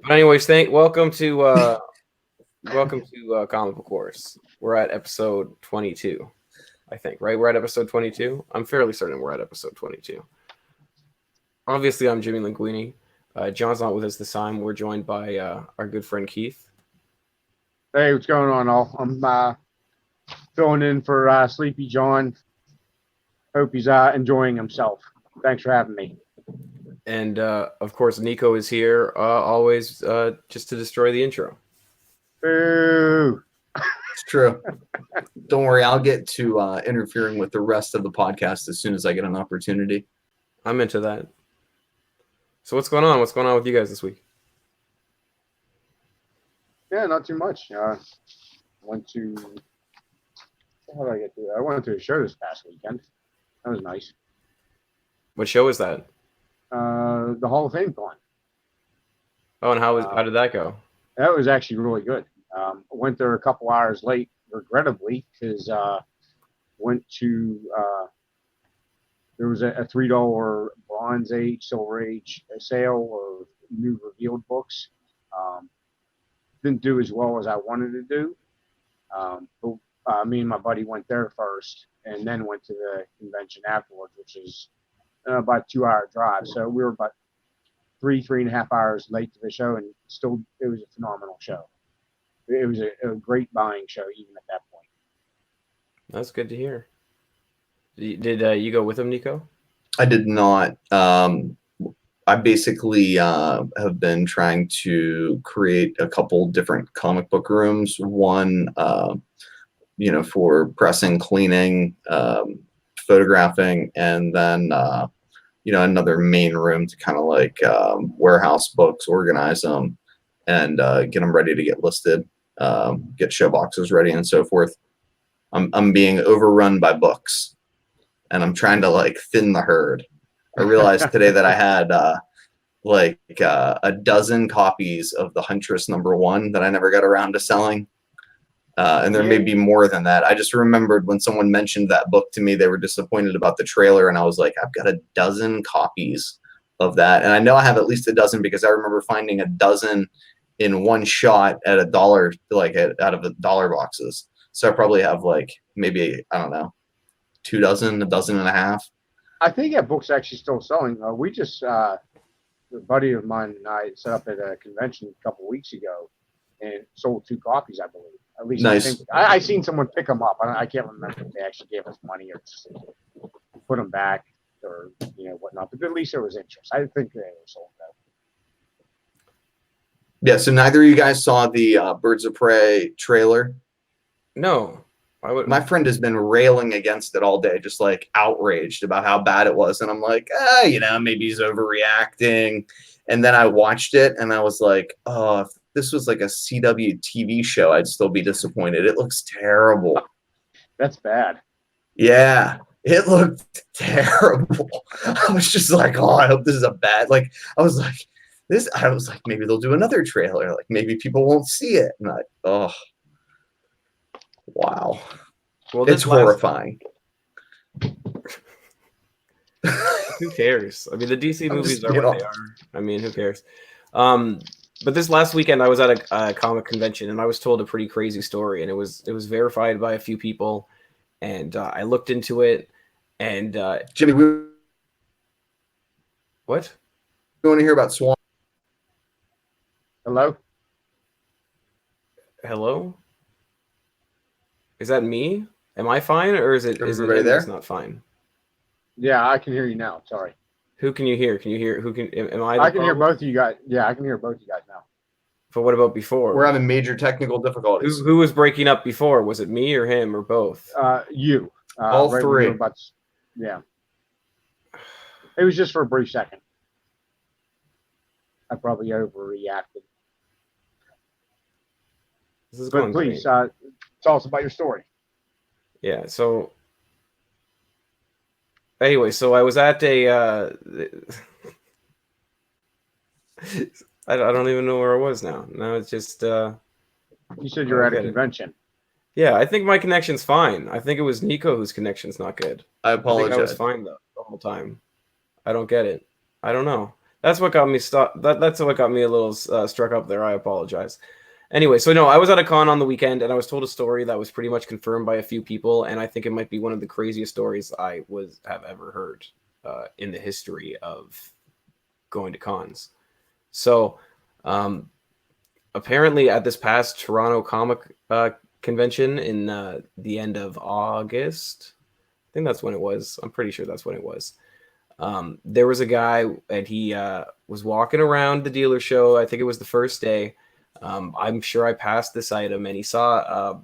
But anyways, welcome to Comic Book Wars. We're at episode 22, I think. Right? We're at episode 22. I'm fairly certain we're at episode 22. Obviously, I'm Jimmy Linguini. John's not with us this time. We're joined by our good friend Keith. Hey, what's going on, all? I'm filling in for Sleepy John. Hope he's enjoying himself. Thanks for having me. And of course, Nico is here always just to destroy the intro. Boo! It's true. Don't worry, I'll get to interfering with the rest of the podcast as soon as I get an opportunity. I'm into that. So what's going on? What's going on with you guys this week? Yeah, not too much. Went to how did I get to? I went to a show this past weekend. That was nice. What show is that? The Hall of Fame Con. Oh, and how did that go? That was actually really good. Went there a couple hours late, regrettably, because went to there was a $3 Bronze Age, Silver Age sale of new revealed books. Didn't do as well as I wanted to do. But me and my buddy went there first, and then went to the convention afterwards, which is about a 2-hour drive. So we were about 3.5 hours late to the show, and still it was a phenomenal show. It was a great buying show, even at that point. That's good to hear. Did you go with him, Nico? I did not. I basically have been trying to create a couple different comic book rooms. One, for pressing, cleaning, photographing, and then another main room to kind of like warehouse books, organize them, and get them ready to get listed, get show boxes ready, and so forth. I'm being overrun by books, and I'm trying to like thin the herd. I realized today that I had a dozen copies of The Huntress #1 that I never got around to selling. And there may be more than that. I just remembered when someone mentioned that book to me, they were disappointed about the trailer. And I was like, I've got a dozen copies of that. And I know I have at least a dozen because I remember finding a dozen in one shot at $1, out of the dollar boxes. So I probably have maybe, I don't know, 2 dozen, a dozen and a half. I think that book's actually still selling. We just, a buddy of mine and I set up at a convention a couple weeks ago and sold 2 copies, I believe. At least nice. I seen someone pick them up. I can't remember if they actually gave us money or just put them back or whatnot. But at least there was interest. I think they were sold though. Yeah. So neither of you guys saw the Birds of Prey trailer. No. My friend has been railing against it all day, just like outraged about how bad it was. And I'm like, maybe he's overreacting. And then I watched it and I was like, oh, if this was like a CW TV show, I'd still be disappointed. It looks terrible. That's bad. Yeah, it looked terrible. I was just like, oh, I hope this is a bad, I was like, maybe they'll do another trailer. Like maybe people won't see it. And oh. Wow. Well, it's horrifying. Who cares? I mean, the DC movies are what they are. I mean, who cares? But this last weekend, I was at a comic convention, and I was told a pretty crazy story, and it was verified by a few people, and I looked into it, and Jimmy, what? You want to hear about Swan? Hello? Is that me? Am I fine, or is it there? It's not fine? Yeah, I can hear you now. Sorry. Who can you hear? Can you hear? Who can? Am I? I can hear both of you guys. Yeah, I can hear both of you guys now. But what about before? We're having major technical difficulties. Who was breaking up before? Was it me or him or both? You. All right three. Yeah. It was just for a brief second. I probably overreacted. This is But please, tell us about your story. Yeah. So. Anyway, so I was at a. I don't even know where I was now. Now it's just. You said you're at a convention. Yeah, I think my connection's fine. I think it was Nico whose connection's not good. I apologize. I think I was fine though the whole time. I don't get it. I don't know. That's what got me that's what got me a little struck up there. I apologize. Anyway, so no, I was at a con on the weekend, and I was told a story that was pretty much confirmed by a few people, and I think it might be one of the craziest stories I have ever heard in the history of going to cons. So, apparently, at this past Toronto Comic Convention in the end of August, I think that's when it was. I'm pretty sure that's when it was. There was a guy, and he was walking around the dealer show. I think it was the first day. I'm sure I passed this item, and he saw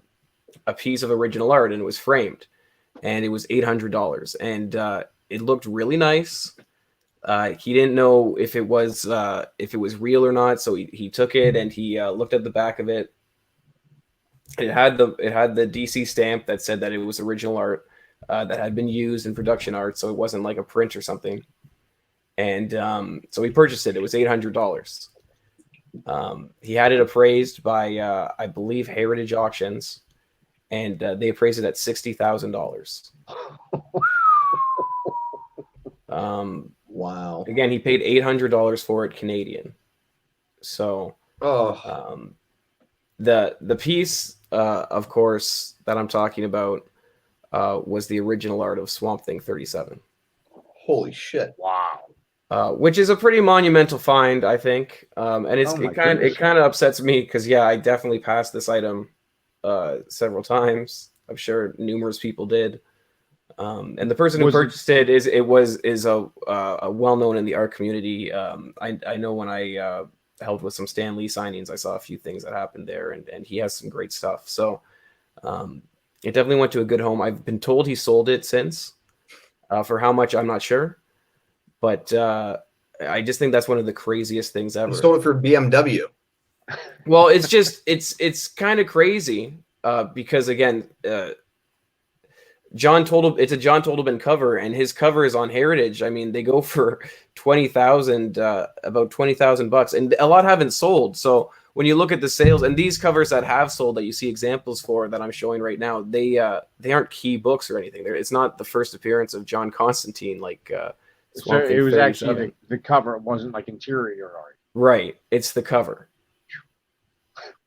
a piece of original art, and it was framed, and it was $800, and it looked really nice. He didn't know if it was real or not, so he took it and he looked at the back of it. It had the DC stamp that said that it was original art that had been used in production art, so it wasn't like a print or something. And so he purchased it. It was $800. He had it appraised by I believe Heritage Auctions, and they appraised it at $60,000. Wow. Again, he paid $800 for it Canadian. So, the piece, of course, that I'm talking about was the original art of Swamp Thing 37. Holy shit! Wow. Which is a pretty monumental find, I think, and it kind of upsets me because I definitely passed this item several times. I'm sure numerous people did. And the person who purchased it is a well known in the art community. I know when I helped with some Stan Lee signings, I saw a few things that happened there, and he has some great stuff. So it definitely went to a good home. I've been told he sold it since. For how much, I'm not sure, but I just think that's one of the craziest things ever. He sold it for BMW. Well, it's just it's kind of crazy because again. It's a John Totleben cover, and his cover is on Heritage. I mean, they go for about $20,000, and a lot haven't sold. So when you look at the sales, and these covers that have sold that you see examples for that I'm showing right now, they aren't key books or anything. It's not the first appearance of John Constantine like. So it was actually the cover. It wasn't like interior art. Right, it's the cover.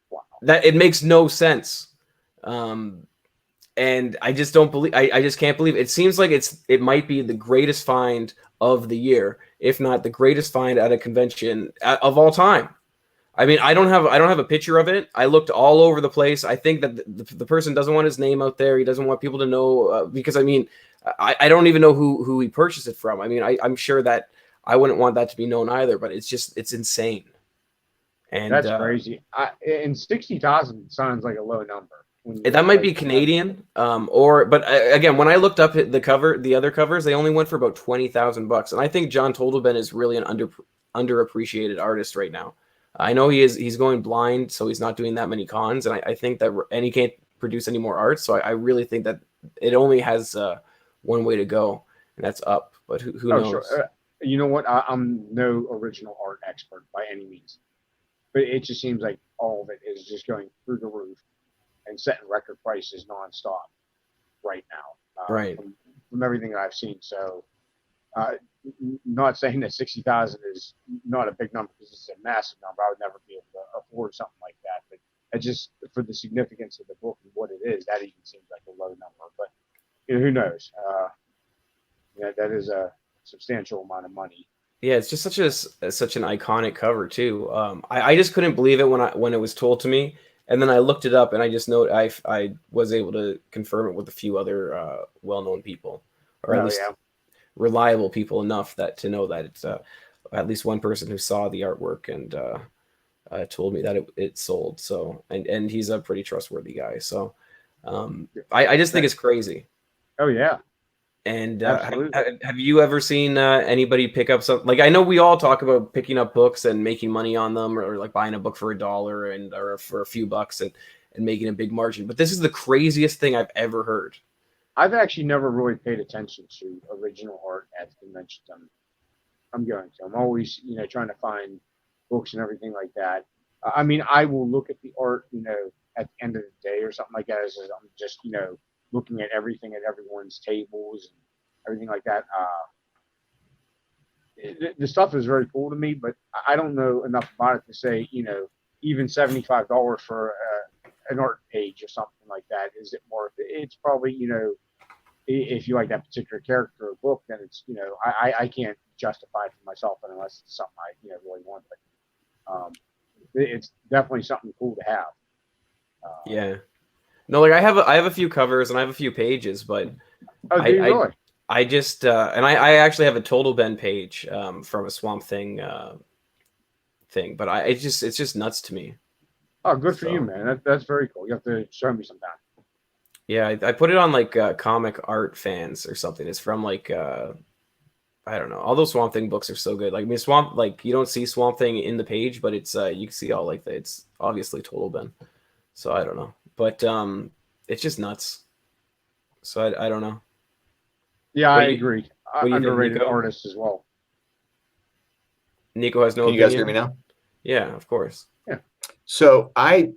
Wow. That it makes no sense. And I just don't believe. I just can't believe it. It seems like it might be the greatest find of the year, if not the greatest find at a convention of all time. I mean, I don't have a picture of it. I looked all over the place. I think that the person doesn't want his name out there. He doesn't want people to know because I mean, I don't even know who he purchased it from. I mean, I'm sure that I wouldn't want that to be known either. But it's insane. And that's crazy. And 60,000 sounds like a low number. That might be Canadian, but again, when I looked up the other covers, they only went for about $20,000, and I think John Totleben is really an underappreciated artist right now. I know he's going blind, so he's not doing that many cons, and I think that he can't produce any more art, so I really think that it only has one way to go, and that's up. But who knows? Sure. You know what? I'm no original art expert by any means, but it just seems like all of it is just going through the roof and setting record prices nonstop right now. Right. From everything that I've seen. So, not saying that 60,000 is not a big number because it's a massive number. I would never be able to afford something like that. But it just for the significance of the book and what it is, that even seems like a low number. But who knows? That is a substantial amount of money. Yeah, it's just such an iconic cover too. I just couldn't believe it when it was told to me. And then I looked it up, and I just know I was able to confirm it with a few other well-known people, or at least reliable people enough to know that it's at least one person who saw the artwork and told me that it sold. So and he's a pretty trustworthy guy. So I just think it's crazy. Oh yeah. And have you ever seen anybody pick up something? Like I know we all talk about picking up books and making money on them, or like buying a book for $1 or for a few bucks and making a big margin. But this is the craziest thing I've ever heard. I've actually never really paid attention to original art at the conventions I'm going to. I'm always trying to find books and everything like that. I mean, I will look at the art at the end of the day or something like that. As I'm just looking at everything at everyone's tables and everything like that. the stuff is very cool to me, but I don't know enough about it to say, even $75 for an art page or something like that, is it worth it? It's probably, if you like that particular character or book, then it's, I can't justify it for myself unless it's something I, really want. But it's definitely something cool to have. Yeah. No, like I have a few covers and I have a few pages, but Oh, do you really? I just and I actually have a Total Ben page from a Swamp Thing thing, but it's just nuts to me. Oh, good for you, man. That's very cool. You have to show me sometime. Yeah, I put it on like Comic Art Fans or something. It's from like I don't know. All those Swamp Thing books are so good. Like I mean, Swamp, like you don't see Swamp Thing in the page, but it's you can see all like it's obviously Total Ben. So I don't know, but it's just nuts. So I don't know. Yeah, I agree. Underrated Nico? artist as well. Nico has no. Can you guys hear me now? Yeah, of course. Yeah. So I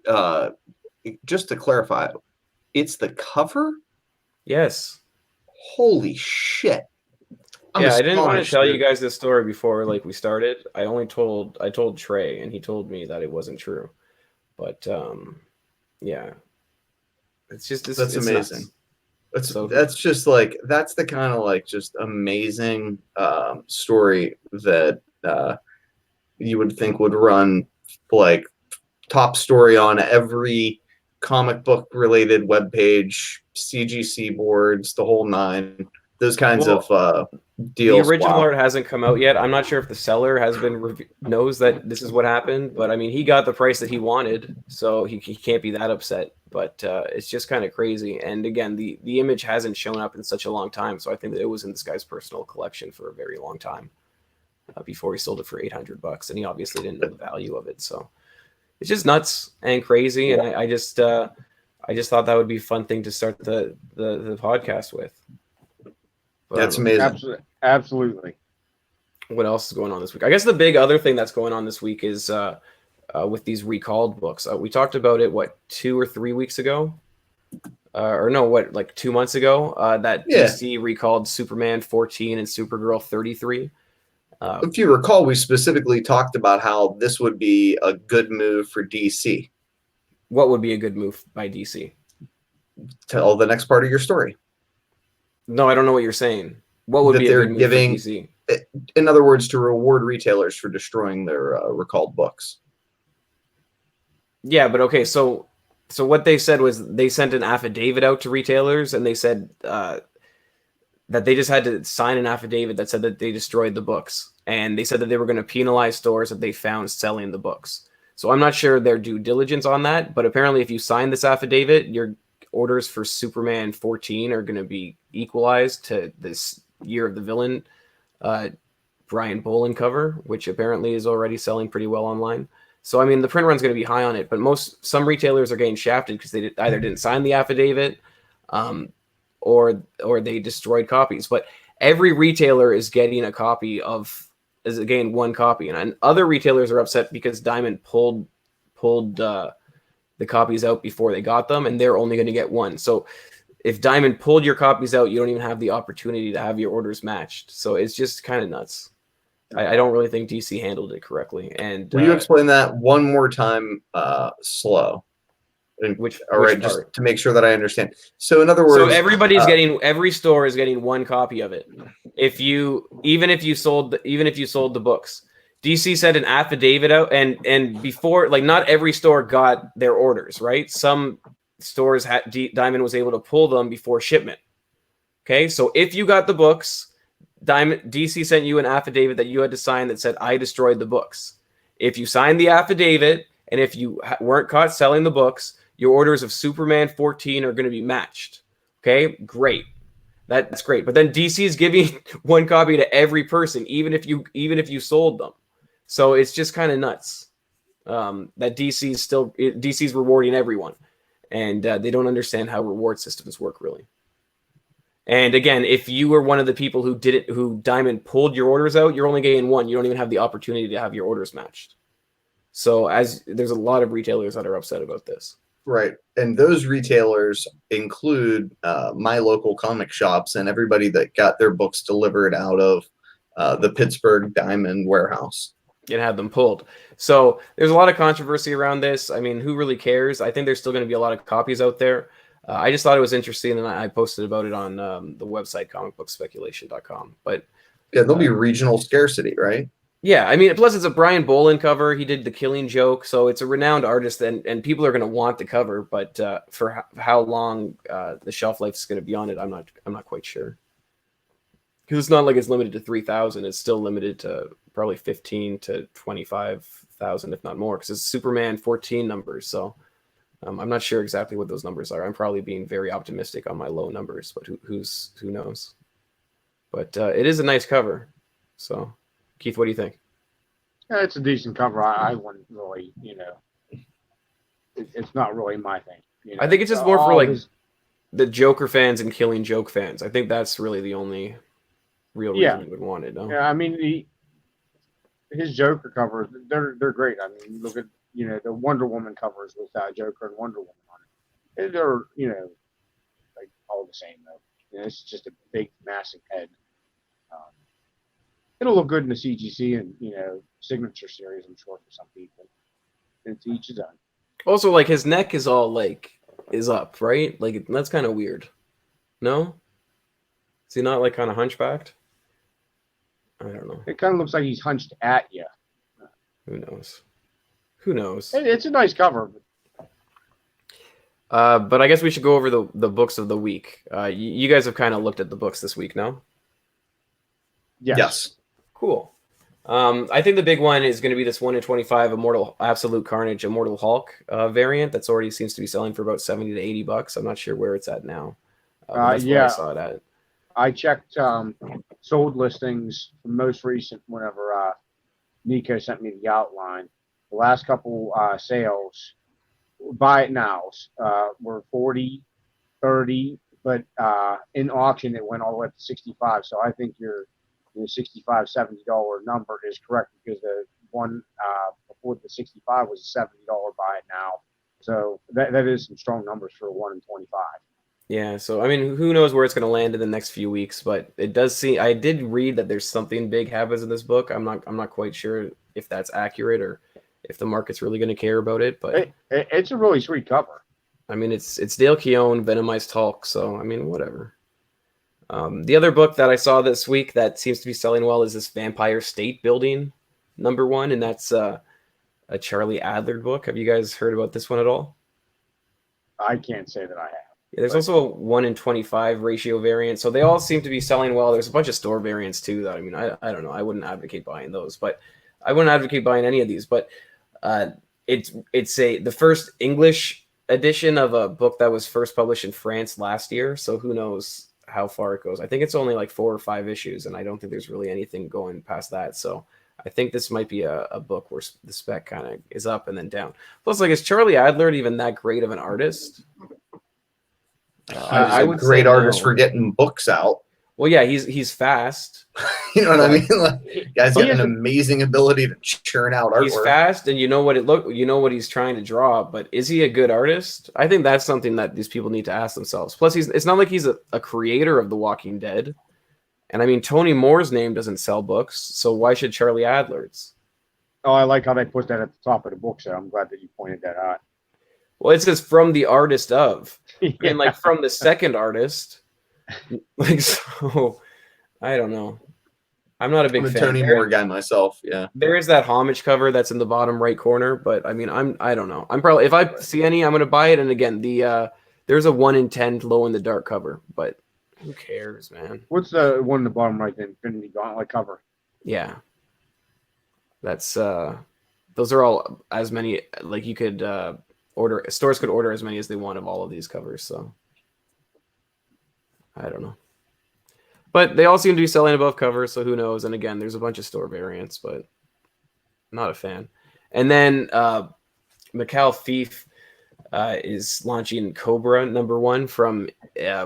just to clarify, it's the cover. Yes. Holy shit! I didn't want to tell you guys this story before like we started. I told Trey, and he told me that it wasn't true. But yeah, it's amazing. Nuts. That's just like that's the kind of like just amazing story that you would think would run like top story on every comic book related webpage, CGC boards, the whole nine. Those kinds of deals. The original art hasn't come out yet. I'm not sure if the seller has been knows that this is what happened, but I mean, he got the price that he wanted, so he can't be that upset. But it's just kind of crazy. And again, the image hasn't shown up in such a long time, so I think that it was in this guy's personal collection for a very long time before he sold it for $800, and he obviously didn't know the value of it. So it's just nuts and crazy, and I just thought that would be a fun thing to start the podcast with. But that's amazing. Absolutely. What else is going on this week? I guess the big other thing that's going on this week is with these recalled books. We talked about it, 2 or 3 weeks ago? Or no, like 2 months ago? That DC recalled Superman 14 and Supergirl 33. If you recall, we specifically talked about how this would be a good move for DC. What would be a good move by DC? Tell the next part of your story. No, I don't know what you're saying. What would be a good move for DC? In other words, to reward retailers for destroying their recalled books. Yeah, but okay, so what they said was they sent an affidavit out to retailers, and they said that they just had to sign an affidavit that said that they destroyed the books, and they said that they were going to penalize stores that they found selling the books. So I'm not sure their due diligence on that, but apparently if you sign this affidavit, your orders for Superman 14 are going to be equalized to this Year of the Villain Brian Bolin cover, which apparently is already selling pretty well online. So I mean, the print run's going to be high on it, but some retailers are getting shafted because they either didn't sign the affidavit, or they destroyed copies. But every retailer is getting a copy again one copy, and other retailers are upset because Diamond pulled the copies out before they got them, and they're only going to get one. So if Diamond pulled your copies out, you don't even have the opportunity to have your orders matched. So it's just kind of nuts. I don't really think DC handled it correctly. And will you explain that one more time, slow? Which just to make sure that I understand. So in other words, every store is getting one copy of it. Even if you sold the books. DC sent an affidavit out, and before, like, not every store got their orders, right? Some stores Diamond was able to pull them before shipment. Okay, so if you got the books, DC sent you an affidavit that you had to sign that said, I destroyed the books. If you signed the affidavit, and if you weren't caught selling the books, your orders of Superman 14 are going to be matched. Okay, great. That's great. But then DC is giving one copy to every person, even if you sold them. So it's just kind of nuts that DC's rewarding everyone, and they don't understand how reward systems work really. And again, if you were one of the people who Diamond pulled your orders out, you're only getting one. You don't even have the opportunity to have your orders matched. So there's a lot of retailers that are upset about this. Right. And those retailers include my local comic shops and everybody that got their books delivered out of the Pittsburgh Diamond Warehouse. And had them pulled. So there's a lot of controversy around this. I mean, who really cares? I think there's still going to be a lot of copies out there. I just thought it was interesting, and I posted about it on the website comicbookspeculation.com. But yeah, there'll be regional scarcity, right? Yeah, I mean, plus it's a Brian Boland cover. He did The Killing Joke, so it's a renowned artist, and people are going to want the cover. But for how long the shelf life is going to be on it, I'm not quite sure. Because it's not like it's limited to 3,000. It's still limited to probably 15 to 25,000, if not more, because it's Superman 14 numbers. So I'm not sure exactly what those numbers are. I'm probably being very optimistic on my low numbers, but who knows? But it is a nice cover. So, Keith, what do you think? Yeah, it's a decent cover. I wouldn't really, it's not really my thing. I think it's just more for like the Joker fans and Killing Joke fans. I think that's really the only real reason you would want it. No? Yeah, I mean his Joker covers, they're great. I mean, look at the Wonder Woman covers with Joker and Wonder Woman on it. They're like all the same though. It's just a big, massive head. It'll look good in the CGC and signature series, I'm sure, for some people. It's each his own. Also, like his neck is all is up, right? Like that's kind of weird. No, is he not like kind of hunchbacked? I don't know. It kind of looks like he's hunched at you. Who knows? Who knows? It's a nice cover. But I guess we should go over the books of the week. You guys have kind of looked at the books this week, no? Yes. Cool. I think the big one is going to be this 1 in 25 Immortal Absolute Carnage Immortal Hulk variant that's already seems to be selling for about $70 to $80. I'm not sure where it's at now. That's where I saw it at. I checked sold listings, the most recent whenever Nico sent me the outline. The last couple sales, buy it nows, were 40, 30, but in auction it went all the way up to 65. So I think your $65, $70 number is correct, because the one before the 65 was a $70 buy it now. So that is some strong numbers for a 1 in 25. Yeah, so I mean, who knows where it's going to land in the next few weeks, but it does seem. I did read that there's something big happens in this book. I'm not quite sure if that's accurate or if the market's really going to care about it. But it's a really sweet cover. I mean, it's Dale Keown, Venomized Hulk, so I mean, whatever. The other book that I saw this week that seems to be selling well is this Vampire State Building #1, and that's a Charlie Adler book. Have you guys heard about this one at all? I can't say that I have. Yeah, there's also a 1 in 25 ratio variant, so they all seem to be selling well. There's a bunch of store variants too. That I mean, I don't know. I wouldn't advocate buying those, but I wouldn't advocate buying any of these. But it's the first English edition of a book that was first published in France last year. So who knows how far it goes? I think it's only like 4 or 5 issues, and I don't think there's really anything going past that. So I think this might be a book where the spec kind of is up and then down. Plus, like, is Charlie Adler even that great of an artist? I would great artist for getting books out. Well, yeah, he's fast. You know what I mean? Like, guy's got an amazing ability to churn out artwork. He's fast, and you know what he's trying to draw. But is he a good artist? I think that's something that these people need to ask themselves. Plus, it's not like he's a creator of The Walking Dead. And I mean, Tony Moore's name doesn't sell books, so why should Charlie Adler's? Oh, I like how they put that at the top of the book, so I'm glad that you pointed that out. Well, it says from the artist of, and like from the second artist. Like, so, I don't know. I'm not a big fan. Tony Moore guy myself. Yeah. There is that homage cover that's in the bottom right corner, but I mean, I don't know. I'm probably, if I see any, I'm gonna buy it. And again, there's a 1 in 10 glow in the dark cover, but who cares, man? What's the one in the bottom right? The Infinity Gauntlet cover. Yeah. That's those are all as many, like, you could stores could order as many as they want of all of these covers, so I don't know. But they all seem to be selling above cover, so who knows? And again, there's a bunch of store variants, but not a fan. And then Mikhail Thief is launching Cobra #1 from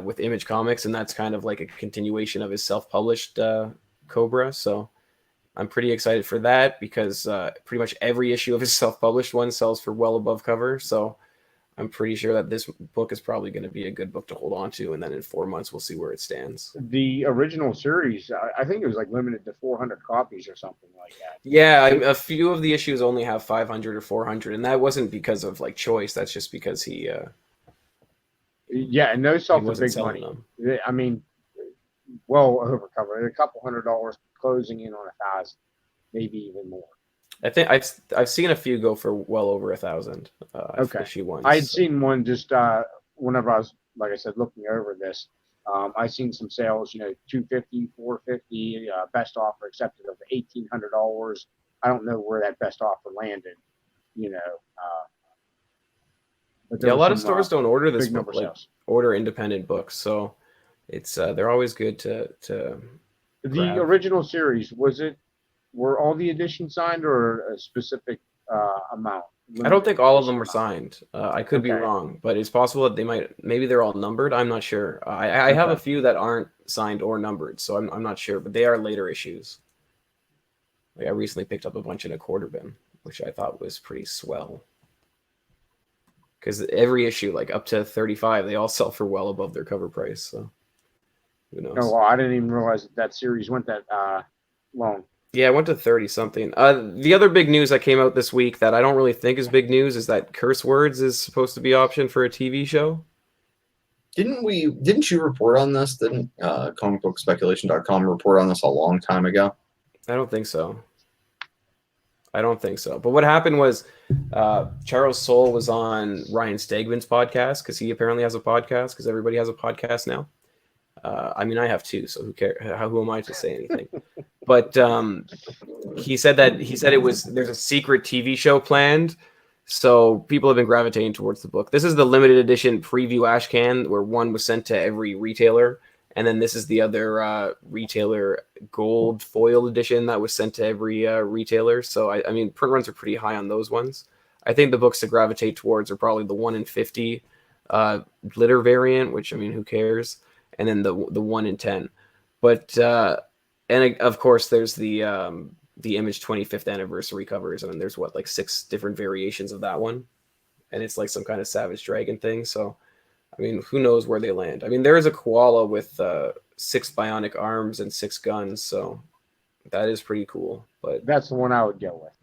with Image Comics, and that's kind of like a continuation of his self-published Cobra. So I'm pretty excited for that, because pretty much every issue of his self-published one sells for well above cover. So I'm pretty sure that this book is probably going to be a good book to hold on to, and then in 4 months we'll see where it stands. The original series, I think it was like limited to 400 copies or something like that. Yeah, a few of the issues only have 500 or 400, and that wasn't because of like choice. That's just because he Yeah, and those sell for wasn't big selling money. them. I mean, well over cover. A couple $100, closing in on 1,000, maybe even more. I think I've seen a few go for well over 1,000. Okay. Issue ones. I had seen one just whenever I was, like I said, looking over this. I seen some sales, $250, $450, best offer accepted of $1,800. I don't know where that best offer landed, but Yeah, a lot of stores don't order this big book, number like sales. order independent books, so it's they're always good to. The grab. original series, were all the editions signed or a specific amount? I don't think all of them Limited were edition signed. I could be Okay. wrong, but it's possible that maybe they're all numbered. I'm not sure. I have a Okay. few that aren't signed or numbered, so I'm not sure, but they are later issues. Like I recently picked up a bunch in a quarter bin, which I thought was pretty swell. Because every issue, like up to 35, they all sell for well above their cover price. So who knows? Oh, well, I didn't even realize that series went that long. Yeah, I went to 30 something. The other big news that came out this week that I don't really think is big news is that Curse Words is supposed to be optioned for a TV show. Didn't you report on this? Didn't comicbookspeculation.com report on this a long time ago? I don't think so. But what happened was Charles Soule was on Ryan Stegman's podcast because he apparently has a podcast because everybody has a podcast now. I mean, I have two, so who cares? Who am I to say anything? But he said there's a secret TV show planned, so people have been gravitating towards the book. This is the limited edition preview ashcan where one was sent to every retailer, and then this is the other retailer gold foil edition that was sent to every retailer. So I mean, print runs are pretty high on those ones. I think the books to gravitate towards are probably the 1 in 50 glitter variant, which I mean, who cares? And then the 1 in 10. But and of course there's the Image 25th anniversary covers, and there's like 6 different variations of that one, and it's like some kind of Savage Dragon thing. So I mean, who knows where they land? I mean, there is a koala with 6 bionic arms and 6 guns, so that is pretty cool. But That's the one I would go with.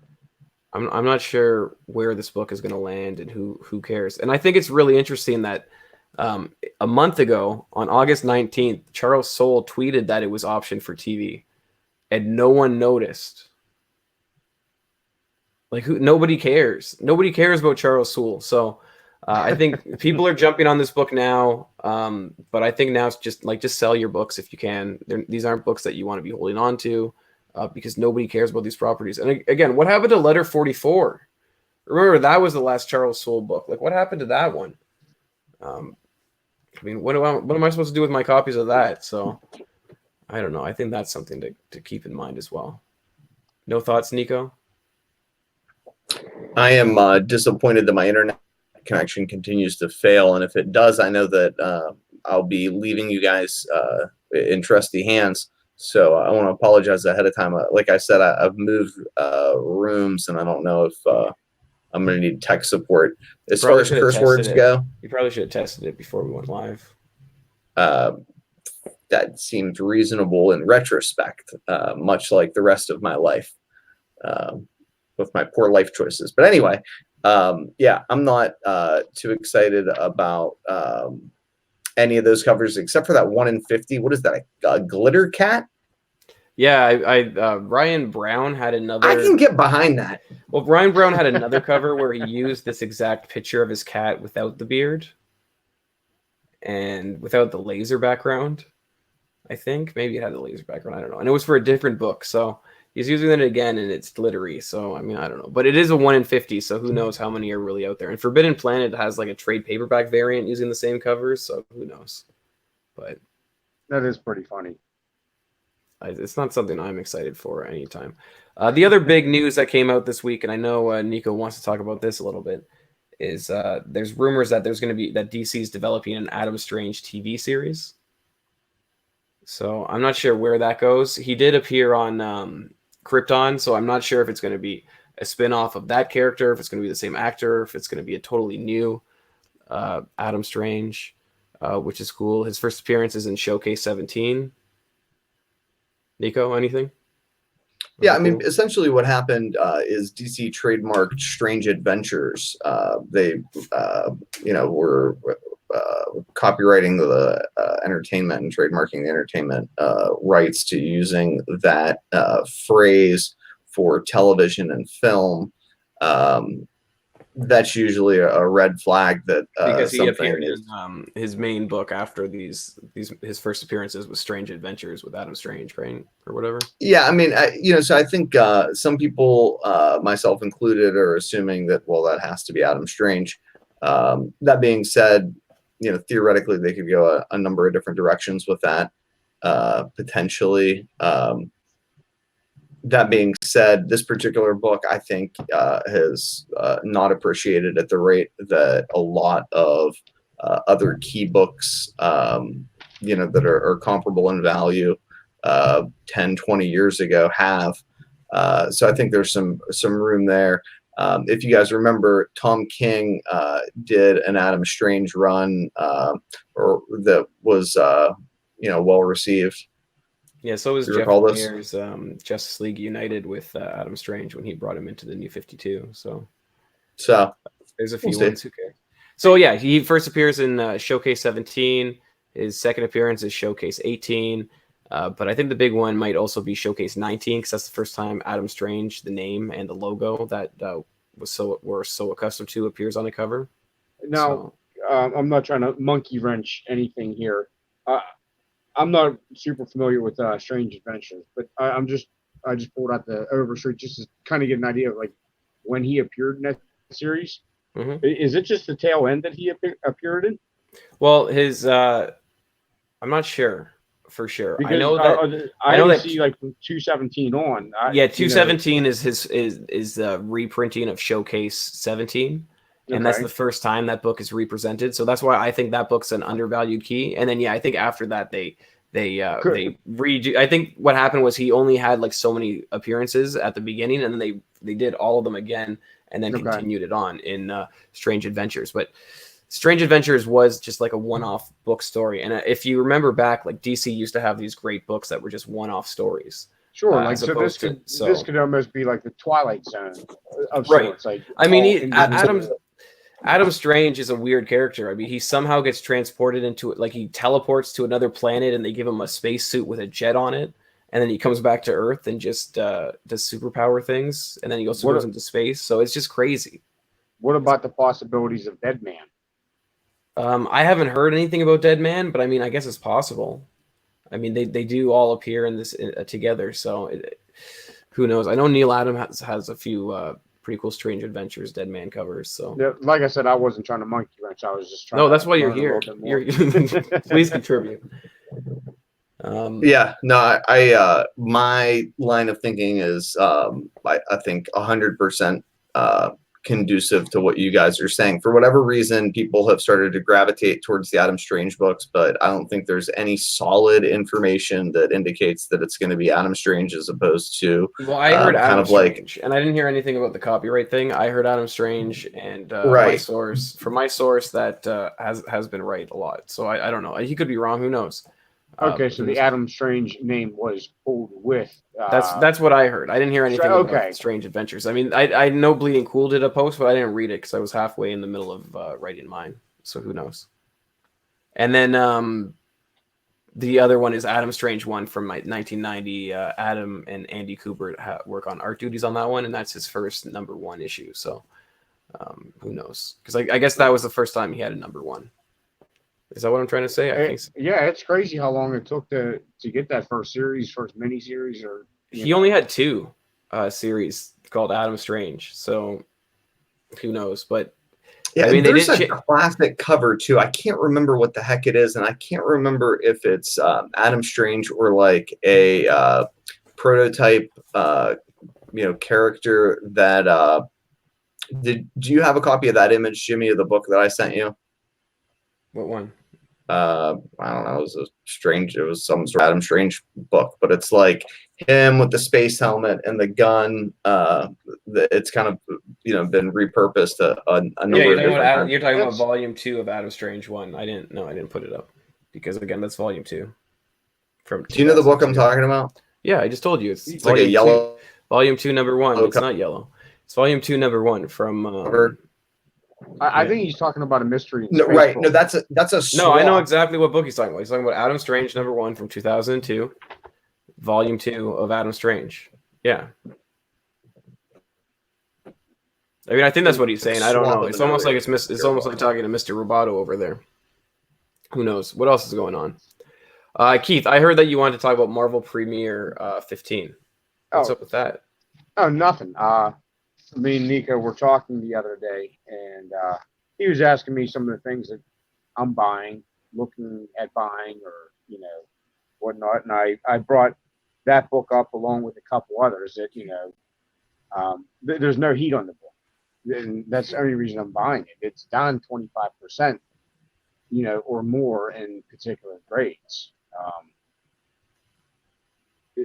I'm not sure where this book is going to land and who cares. And I think it's really interesting that a month ago on August 19th, Charles Soule tweeted that it was optioned for TV, and no one noticed. Like nobody cares. Nobody cares about Charles Soule. So I think people are jumping on this book now. But I think now it's just sell your books if you can. These aren't books that you want to be holding on to because nobody cares about these properties. And again, what happened to Letter 44? Remember, that was the last Charles Soule book. Like, what happened to that one? I mean, what am I supposed to do with my copies of that? So I don't know. I think that's something to keep in mind as well. No thoughts, Nico? I am disappointed that my internet connection continues to fail, and if it does, I know that I'll be leaving you guys in trusty hands. So I want to apologize ahead of time. Like I said, I've moved rooms, and I don't know if I'm going to need tech support. As far as curse words go, you probably should have tested it before we went live. That seemed reasonable in retrospect, much like the rest of my life with my poor life choices. But anyway, yeah, I'm not too excited about any of those covers except for that 1 in 50. What is that? A glitter cat? Yeah, Ryan Brown had another. I can get behind that. Well, Ryan Brown had another cover where he used this exact picture of his cat without the beard and without the laser background. I think maybe it had the laser background. I don't know. And it was for a different book. So he's using it again, and it's glittery. So, I mean, I don't know. But it is a 1 in 50, so who knows how many are really out there. And Forbidden Planet has like a trade paperback variant using the same covers, so who knows. But that is pretty funny. It's not something I'm excited for anytime. The other big news that came out this week, and I know Nico wants to talk about this a little bit, is there's rumors that there's going to be that DC is developing an Adam Strange TV series. So I'm not sure where that goes. He did appear on Krypton, so I'm not sure if it's going to be a spin-off of that character, if it's going to be the same actor, if it's going to be a totally new Adam Strange, which is cool. His first appearance is in Showcase 17. Nico, anything? Yeah, I mean, essentially what happened is DC trademarked Strange Adventures. They, were copywriting the entertainment and trademarking the entertainment rights to using that phrase for television and film. That's usually a red flag that because he appeared in his main book after these his first appearances with Strange Adventures with Adam Strange, right, or whatever. Yeah, I mean, so I think some people, myself included, are assuming that, well, that has to be Adam Strange. That being said, theoretically they could go a number of different directions with that, potentially. That being said, this particular book, I think, has not appreciated at the rate that a lot of other key books, that are comparable in value 10, 20 years ago have. So I think there's some room there. If you guys remember, Tom King did an Adam Strange run or that was, well received. Yeah, so was Jeff Lemire's Justice League United with Adam Strange when he brought him into the New 52. So there's a few ones. Who cares? So yeah, he first appears in Showcase 17. His second appearance is Showcase 18. But I think the big one might also be Showcase 19 because that's the first time Adam Strange, the name and the logo that we're so accustomed to, appears on the cover. Now, I'm not trying to monkey wrench anything here. I'm not super familiar with Strange Adventures, but I just pulled out the Overstreet just to kind of get an idea of like when he appeared in that series. Mm-hmm. Is it just the tail end that he appeared in? Well, his I'm not sure for sure. Because I know that I know that see like from 217 on. 217 is his reprinting of Showcase 17. And that's the first time that book is represented. So that's why I think that book's an undervalued key. And then, I think after that, they redo. I think what happened was he only had like so many appearances at the beginning, and then they did all of them again, and then continued it on in Strange Adventures. But Strange Adventures was just like a one-off book story. And if you remember back, like DC used to have these great books that were just one-off stories. Sure, this could almost be like the Twilight Zone of sorts. Like, I mean, Adam Strange is a weird character. I mean, he somehow gets transported into it, like he teleports to another planet, and they give him a spacesuit with a jet on it, and then he comes back to Earth and just does superpower things, and then he goes into space. So it's just crazy. What about the possibilities of Dead Man? I haven't heard anything about Dead Man, but I mean, I guess it's possible. I mean, they do all appear in this together, so who knows? I know Neil Adams has a few pretty cool Strange Adventures Dead Man covers. So yeah, like I said, I wasn't trying to monkey wrench. I was just trying. No, that's why you're here. Please contribute. I my line of thinking is I think 100% conducive to what you guys are saying. For whatever reason, people have started to gravitate towards the Adam Strange books, but I don't think there's any solid information that indicates that it's going to be Adam Strange as opposed to. Well, I heard Adam Strange, and I didn't hear anything about the copyright thing. I heard Adam Strange, and my source that has been right a lot. So I don't know. He could be wrong. Who knows? Okay, so the Adam Strange name was pulled with. That's what I heard. I didn't hear anything about Strange Adventures. I mean, I know Bleeding Cool did a post, but I didn't read it because I was halfway in the middle of writing mine. So who knows? And then the other one is Adam Strange 1 from 1990. Adam and Andy Cooper work on art duties on that one, and that's his first #1 issue. So who knows? Because I guess that was the first time he had a #1. Is that what I'm trying to say? I think so. Yeah, it's crazy how long it took to get that first mini-series. He only had 2 series called Adam Strange, so who knows? But yeah, I mean, there's a classic cover too. I can't remember what the heck it is, and I can't remember if it's Adam Strange or like a prototype, character that. Do you have a copy of that image, Jimmy, of the book that I sent you? What one? I don't know, it was some sort of Adam Strange book, but it's like him with the space helmet and the gun. It's kind of been repurposed a number Yeah, of different times. you're talking about volume 2 of Adam Strange 1. I didn't put it up because again, that's volume 2. Do you know the book I'm 2002. talking about? Yeah, I just told you it's It's volume like a yellow. 2. Volume 2, number 1. It's cover. not yellow. It's volume 2, number 1 from. I think he's talking about a mystery. No, right? No, that's a. No, I know exactly what book he's talking about. He's talking about Adam Strange number 1 from 2002, volume 2 of Adam Strange. Yeah. I mean, I think that's what he's saying. I don't know. It's almost like it's almost like talking to Mr. Roboto over there. Who knows? What else is going on? Keith, I heard that you wanted to talk about Marvel Premiere 15. What's up with that? Oh, nothing. Me and Nico were talking the other day, and he was asking me some of the things that I'm buying, looking at buying, or whatnot. And I brought that book up along with a couple others that there's no heat on the book, and that's the only reason I'm buying it. It's down 25%, or more in particular grades.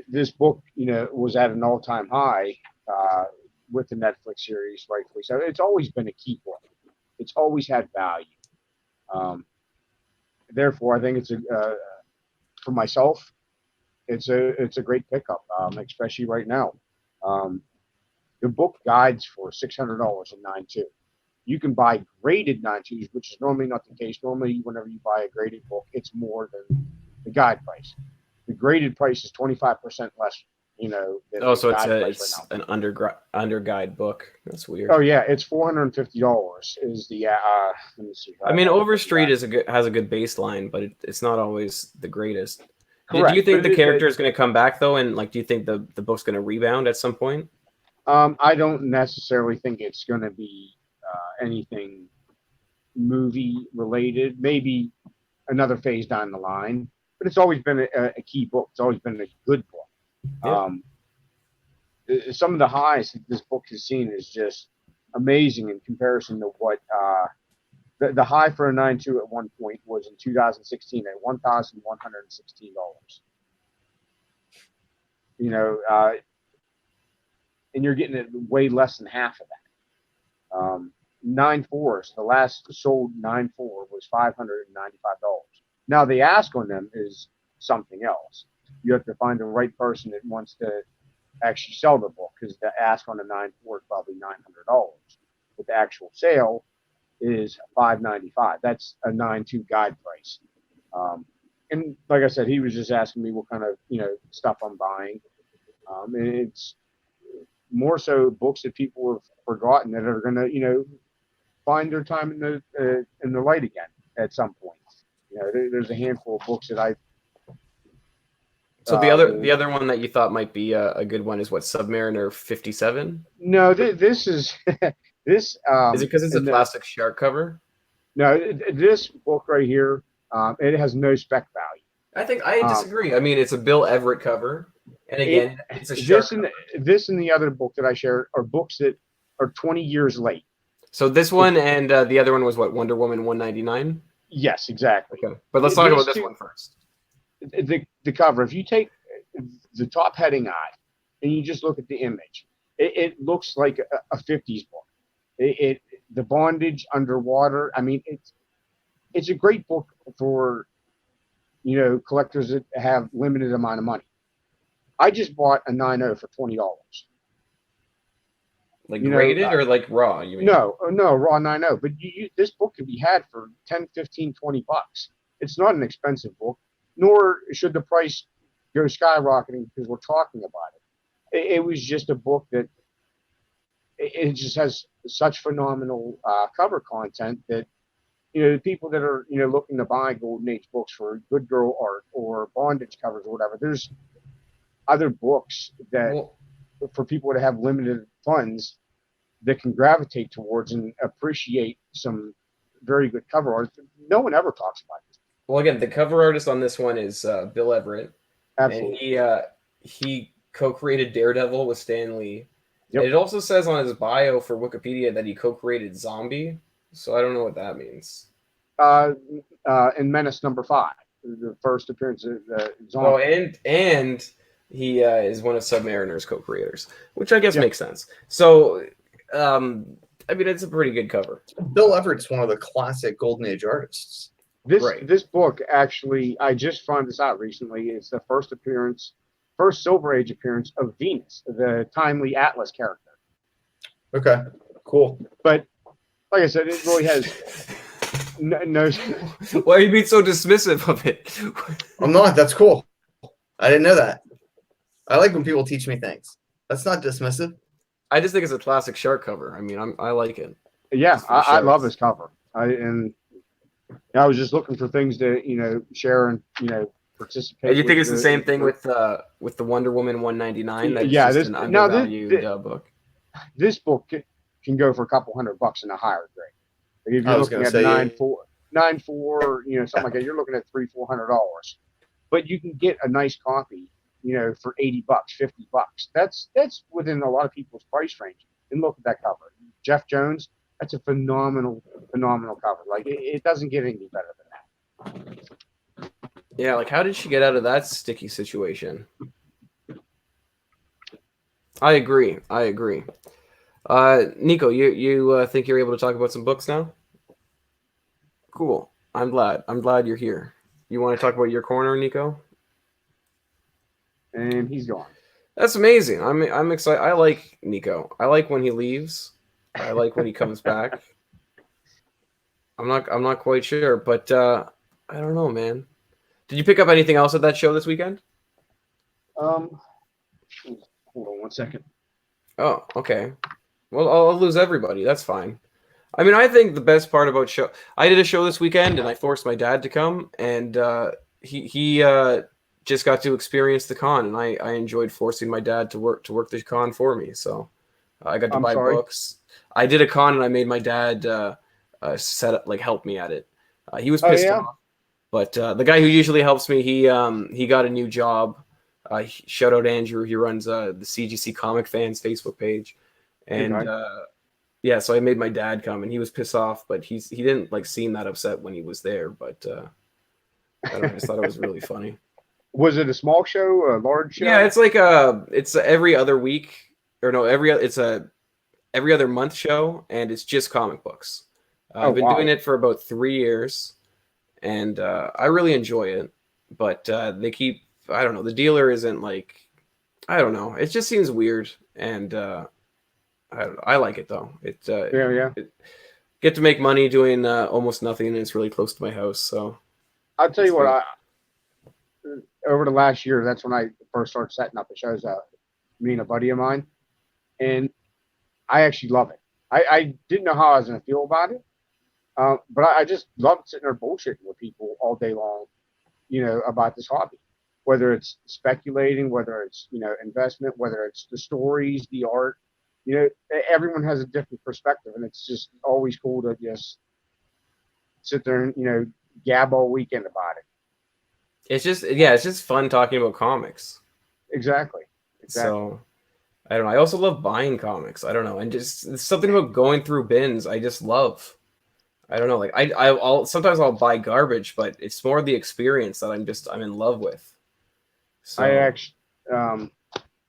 This book, was at an all-time high. With the Netflix series, rightfully so. It's always been a key book. It's always had value. Therefore, I think it's for myself, it's a great pickup, especially right now. The book guides for $600 in 9.2. You can buy graded 9.2s, which is normally not the case. Normally, whenever you buy a graded book, it's more than the guide price. The graded price is 25% less. So it's an under guide book. That's weird. Oh yeah, it's $450 is the let me see. I mean, Overstreet has a good baseline, but it's not always the greatest. Correct. Do you think the character is going to come back though, and do you think the book's going to rebound at some point? I don't necessarily think it's going to be anything movie related. Maybe another phase down the line, but it's always been a key book. It's always been a good book. Yeah. Some of the highs that this book has seen is just amazing in comparison to what the high for a 9.2 at one point was in 2016 at $1,116. And you're getting it way less than half of that. 9.4s, the last sold 9.4 was $595. Now the ask on them is something else. You have to find the right person that wants to actually sell the book, because the ask on a 9.4 is probably $900, but the actual sale is $595. That's a 9.2 guide price. And like I said, he was just asking me what kind of stuff I'm buying, and it's more so books that people have forgotten that are going to find their time in the light again at some point. There's a handful of books that I. So the other one that you thought might be a good one is what, Submariner 57? No, this is this. Is it because it's a plastic shark cover? No, this book right here, it has no spec value. I think I disagree. I mean, it's a Bill Everett cover, and again, it's a shark. This and the other book that I shared are books that are 20 years late. So this one and the other one was what, Wonder Woman 199? Yes, exactly. Okay, but let's talk about this one first. The cover, if you take the top heading eye and you just look at the image, it looks like a 50s book. The bondage underwater. I mean, it's a great book for collectors that have limited amount of money. I just bought a 9.0 for $20. Like graded or like raw? You mean? No, raw 9.0. But this book could be had for 10, 15, 20 bucks. It's not an expensive book, nor should the price go skyrocketing because we're talking about it. It was just a book that it just has such phenomenal cover content that the people that are looking to buy Golden Age books for good girl art or bondage covers or whatever. There's other books that for people to have limited funds that can gravitate towards and appreciate some very good cover art. No one ever talks about it. Well, again, the cover artist on this one is Bill Everett. Absolutely. And he co-created Daredevil with Stan Lee. Yep. It also says on his bio for Wikipedia that he co-created Zombie. So I don't know what that means. In Menace #5, the first appearance of Oh, Zombie. and he is one of Submariner's co-creators, which I guess makes sense. So, I mean, it's a pretty good cover. Bill Everett's one of the classic Golden Age artists. This book, actually, I just found this out recently. It's the first Silver Age appearance of Venus, the timely Atlas character. Okay, cool. But like I said, it really has no. Why are you being so dismissive of it? I'm not. That's cool. I didn't know that. I like when people teach me things. That's not dismissive. I just think it's a classic shark cover. I mean, I like it. Yeah, I love this cover. I was just looking for things to share and participate. And you think it's the same thing with the Wonder Woman 199? That's yeah, just an undervalued book. This book can go for a couple $100 in a higher grade. Like if you're looking at 9.4, something like that, you're looking at $300-400. But you can get a nice copy, for $80, $50. That's within a lot of people's price range. And look at that cover, Jeff Jones. That's a phenomenal cover. Like it doesn't get any better than that. Yeah, like how did she get out of that sticky situation? I agree. Nico, you think you're able to talk about some books now? Cool. I'm glad you're here. You want to talk about your corner, Nico? And he's gone. That's amazing. I'm excited. I like Nico. I like when he leaves. I like when he comes back. I'm not quite sure, but I don't know, man. Did you pick up anything else at that show this weekend? Hold on one second. Oh, okay. Well, I'll lose everybody. That's fine. I mean, I think the best part about I did a show this weekend, and I forced my dad to come, and he just got to experience the con, and I enjoyed forcing my dad to work the con for me. So I got to buy books. I did a con, and I made my dad set up, help me at it. He was pissed off, but the guy who usually helps me, he got a new job. Shout out Andrew. He runs the CGC Comic Fans Facebook page, and so I made my dad come, and he was pissed off, but he didn't seem that upset when he was there. But I don't know, I just thought it was really funny. Was it a small show, a large show? Yeah, it's it's every other week, or no, it's a every other month show, and it's just comic books. I've been doing it for about 3 years, and I really enjoy it. But they keep, I don't know, the dealer isn't I don't know. It just seems weird, and I like it though. Get to make money doing almost nothing, and it's really close to my house. So I'll tell you what, over the last year, that's when I first started setting up the shows. Me and a buddy of mine, and I actually love it. I didn't know how I was going to feel about it, but I just love sitting there bullshitting with people all day long, about this hobby. Whether it's speculating, whether it's investment, whether it's the stories, the art, everyone has a different perspective, and it's just always cool to just sit there and gab all weekend about it. It's just fun talking about comics. Exactly. So I don't know. I also love buying comics. I don't know, and just something about going through bins. I just love. I don't know. I'll sometimes I'll buy garbage, but it's more the experience that I'm in love with. So,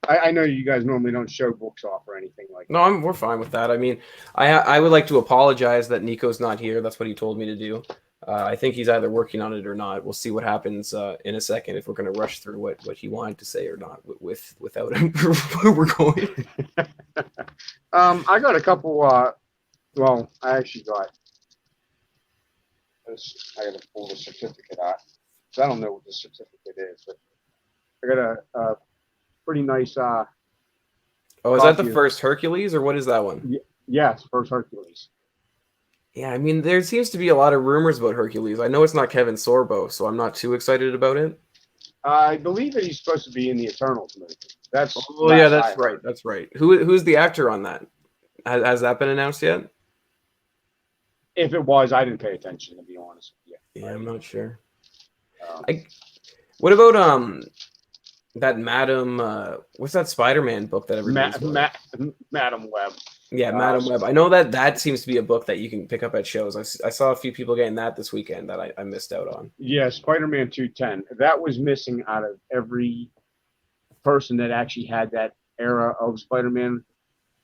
I know you guys normally don't show books off or anything like that. No, we're fine with that. I mean, I would like to apologize that Nico's not here. That's what he told me to do. I think he's either working on it or not. We'll see what happens in a second, if we're going to rush through what he wanted to say or not without him. Where we're going. I got a couple. Well, I actually got this. I got to pull the certificate out. So I don't know what the certificate is, but I got a pretty nice. Oh, is that the first Hercules, or what is that one? Yeah, it's first Hercules. Yeah, I mean, there seems to be a lot of rumors about Hercules. I know it's not Kevin Sorbo, so I'm not too excited about it. I believe that he's supposed to be in the Eternals movie. That's right. That's right. Who's the actor on that? Has that been announced yet? If it was, I didn't pay attention, to be honest with you. Yeah, I'm not sure. What about that Madam? What's that Spider-Man book that everybody's Madam Web? Yeah, Madam Web. I know that seems to be a book that you can pick up at shows. I saw a few people getting that this weekend that I missed out on. Yeah, Spider-Man 210. That was missing out of every person that actually had that era of Spider-Man,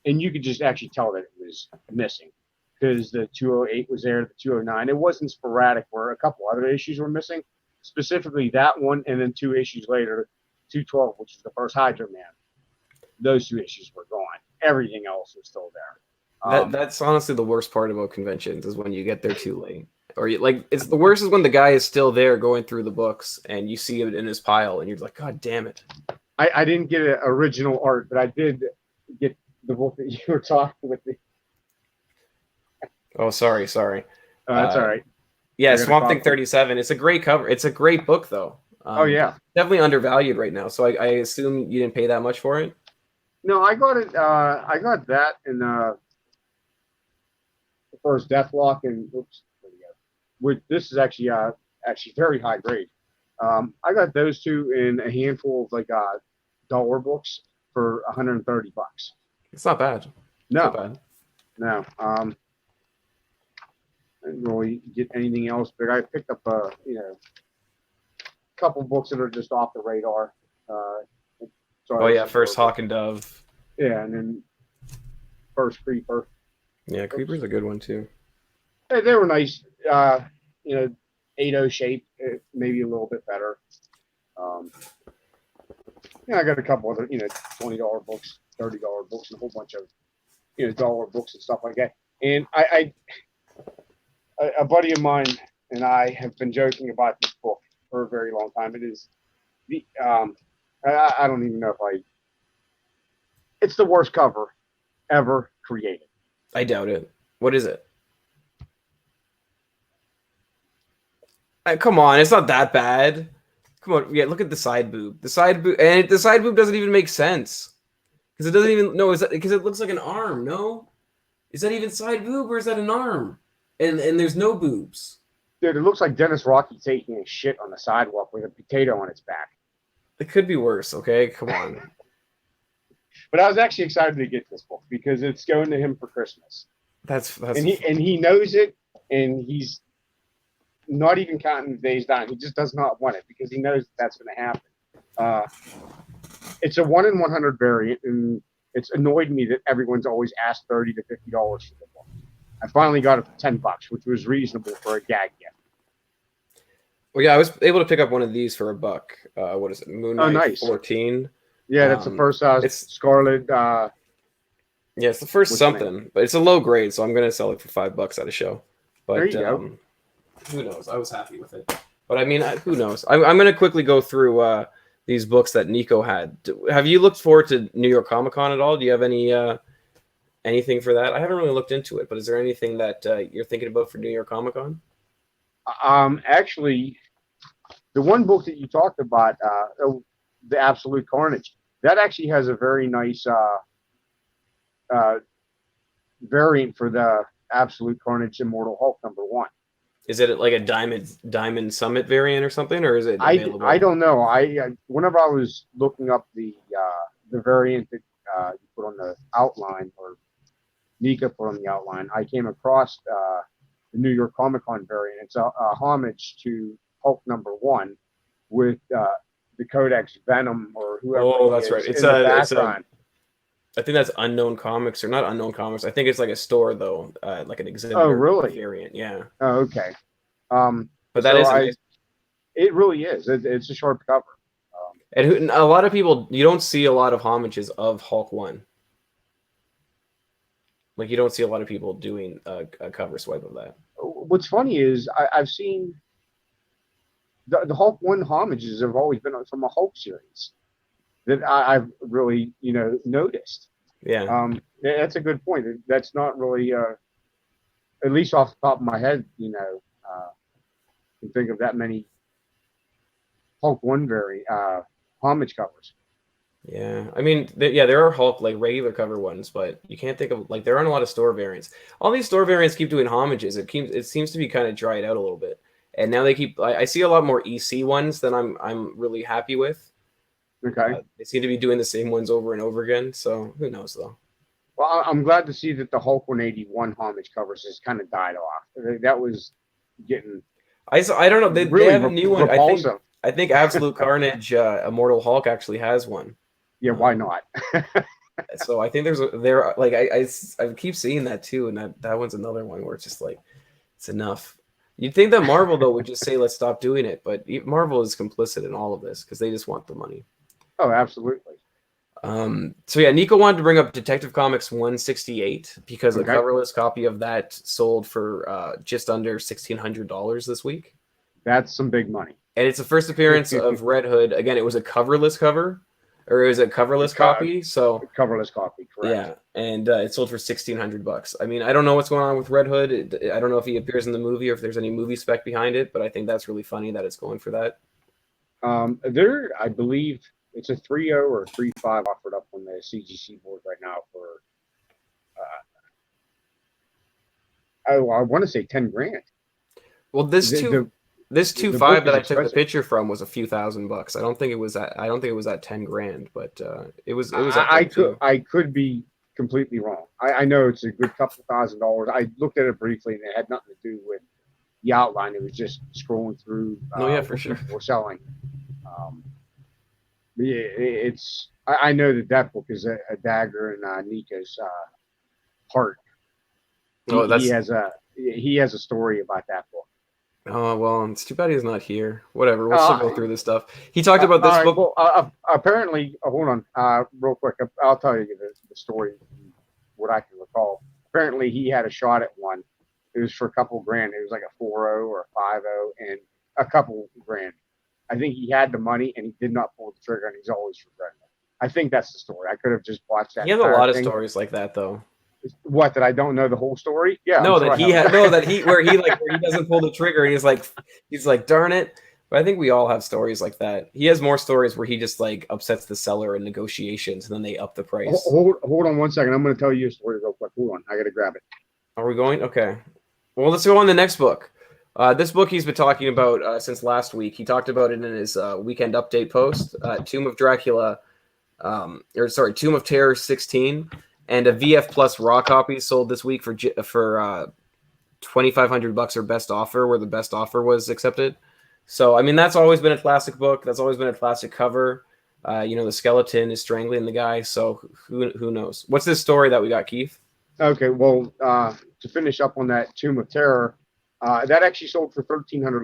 and you could just actually tell that it was missing because the 208 was there, the 209. It wasn't sporadic where a couple other issues were missing, specifically that one, and then 2 issues later, 212, which is the first Hydra Man. Those 2 issues were gone. Everything else was still there. That's honestly the worst part about conventions is when you get there too late. Or it's the worst is when the guy is still there going through the books and you see it in his pile and you're like, God damn it. I didn't get an original art, but I did get the book that you were talking with me. Oh, sorry. That's all right. Yeah, Swamp Thing 37. It's a great cover. It's a great book, though. Oh, yeah. Definitely undervalued right now. So I assume you didn't pay that much for it? No, I got it. I got that in the first Deathlock, and this is actually very high grade. I got those 2 in a handful of dollar books for $130. It's not bad. No, not bad. No. I didn't really get anything else, but I picked up a couple books that are just off the radar. First Hawk and Dove. Yeah, and then first Creeper. Yeah, Creeper's a good one too. They were nice. 8-0 shape, maybe a little bit better. I got a couple other, $20 books, $30 books, and a whole bunch of, dollar books and stuff like that. And a buddy of mine and I have been joking about this book for a very long time. It is I don't even know if it's the worst cover ever created. I doubt it. What is it? Come on, it's not that bad. Come on, yeah, look at the side boob. The side boob doesn't even make sense because it doesn't even because it looks like an arm. No, is that even side boob or is that an arm? And there's no boobs. Dude, it looks like Dennis Rocky taking a shit on the sidewalk with a potato on its back. It could be worse. Okay, come on. But I was actually excited to get this book because it's going to him for Christmas. That's and he knows it, and he's not even counting the days down. He just does not want it because he knows that's going to happen. It's a 1 in 100 variant, and it's annoyed me that everyone's always asked $30 to $50 for the book. I finally got it for $10, which was reasonable for a gag gift. Well, yeah, I was able to pick up one of these for $1. What is it? Moon Knight nice. 14. Yeah, that's the first it's Scarlet. Yeah, it's the first something, but it's a low grade, so I'm gonna sell it for $5 at a show. But there you go. Who knows? I was happy with it. But I mean, who knows? I'm gonna quickly go through these books that Nico had. Have you looked forward to New York Comic Con at all? Do you have any anything for that? I haven't really looked into it, but is there anything that you're thinking about for New York Comic Con? Actually, the one book that you talked about, the Absolute Carnage, that actually has a very nice variant for the Absolute Carnage Immortal Hulk #1. Is it like a Diamond Summit variant or something, or is it available? I don't know. Whenever I was looking up the variant that you put on the outline, or Nika put on the outline, I came across the New York Comic Con variant. It's a homage to Hulk #1 with the Codex Venom or whoever. Oh, that's right. It's I think that's Unknown Comics, or not Unknown Comics. I think it's like a store though, like an exhibitor. Oh, really? Variant, yeah. Oh, okay. But that is. It really is. It's a sharp cover. And a lot of people, you don't see a lot of homages of Hulk 1. Like, you don't see a lot of people doing a cover swipe of that. What's funny is I've seen the Hulk 1 homages have always been from a Hulk series that I've really, noticed. Yeah. That's a good point. That's not really, at least off the top of my head, can think of that many Hulk 1 homage covers. Yeah, I mean, there are Hulk like regular cover ones, but you can't think of there aren't a lot of store variants. All these store variants keep doing homages. It seems to be kind of dried out a little bit, and now they keep. I see a lot more EC ones than I'm really happy with. Okay, they seem to be doing the same ones over and over again. So who knows though? Well, I'm glad to see that the Hulk 181 homage covers has kind of died off. That was getting I don't know. They really have a new one. repulsive. I think Absolute Carnage, Immortal Hulk actually has one. Yeah, why not? So I think there like I keep seeing that too, and that one's another one where it's just like it's enough. You'd think that Marvel though would just say let's stop doing it, but Marvel is complicit in all of this because they just want the money. Oh, absolutely. So yeah, Nico wanted to bring up Detective Comics 168 because a coverless copy of that sold for just under $1,600 this week. That's some big money. And it's the first appearance of Red Hood. Again, it was a coverless cover, or it was a coverless copy. So coverless copy, correct? Yeah, and it sold for $1,600. I mean, I don't know what's going on with Red Hood. I don't know if he appears in the movie or if there's any movie spec behind it, but I think that's really funny that it's going for that. I believe it's a 3.0 or 3.5 offered up on the CGC board right now for, I want to say 10 grand. Well, this 2.5 that I took the picture from was a few $1,000s. I don't think it was at 10 grand, but it was. I could be completely wrong. I know it's a good couple $1,000s. I looked at it briefly, and it had nothing to do with the outline. It was just scrolling through. For sure. We're selling. Yeah, I know that book is a dagger in Nico's heart. He has a story about that book. Oh, well, it's too bad he's not here. Whatever, we'll still go through this stuff. He talked about this book. Well, apparently, hold on, real quick. I'll tell you the story, what I can recall. Apparently, he had a shot at one. It was for a couple grand. It was like a 4.0 or a 5.0 and a couple grand. I think he had the money and he did not pull the trigger, and he's always regretting it. I think that's the story. I could have just watched that. He has a lot of stories like that, though. What, that I don't know the whole story? Yeah. No, where he doesn't pull the trigger and he's like, darn it. But I think we all have stories like that. He has more stories where he just like upsets the seller in negotiations and then they up the price. Hold on 1 second. I'm going to tell you a story real quick. Hold on. I got to grab it. Are we going? Okay. Well, let's go on the next book. This book he's been talking about since last week. He talked about it in his weekend update post. Tomb of Dracula, Tomb of Terror 16. And a VF Plus raw copy sold this week for $2,500 or best offer, where the best offer was accepted. So, I mean, that's always been a classic book. That's always been a classic cover. The skeleton is strangling the guy. So who knows? What's this story that we got, Keith? Okay, well, to finish up on that Tomb of Terror, that actually sold for $1,300.